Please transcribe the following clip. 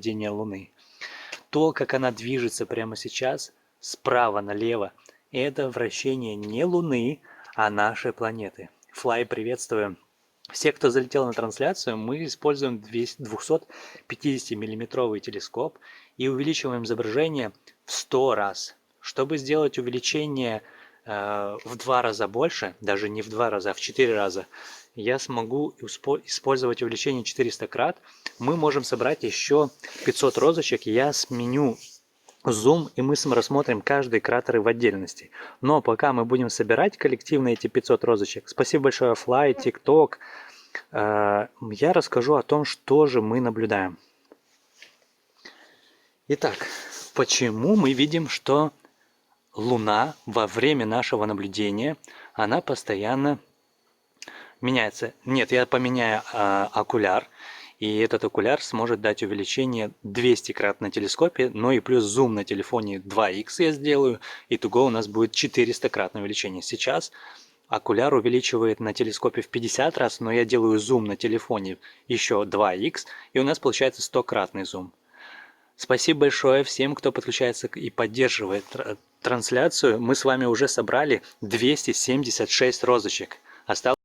наблюдения Луны. То, как она движется прямо сейчас, справа налево, это вращение не Луны, а нашей планеты. Fly, приветствую. Все, кто залетел на трансляцию, мы используем 250-миллиметровый телескоп и увеличиваем изображение в 100 раз. Чтобы сделать увеличение в 2 раза больше, даже не в 2 раза, а в 4 раза, я смогу использовать увеличение 400 крат. Мы можем собрать еще 500 розочек. Я сменю зум, и мы рассмотрим каждый кратер в отдельности. Но пока мы будем собирать коллективно эти 500 розочек, спасибо большое Fly, TikTok, я расскажу о том, что же мы наблюдаем. Итак, почему мы видим, что Луна во время нашего наблюдения, она постоянно меняется? Нет, я поменяю окуляр, и этот окуляр сможет дать увеличение 200 крат на телескопе, но и плюс зум на телефоне 2х я сделаю, итого у нас будет 400 кратное увеличение. Сейчас окуляр увеличивает на телескопе в 50 раз, но я делаю зум на телефоне еще 2х, и у нас получается 100-кратный зум. Спасибо большое всем, кто подключается и поддерживает трансляцию. Мы с вами уже собрали 276 розочек. Осталось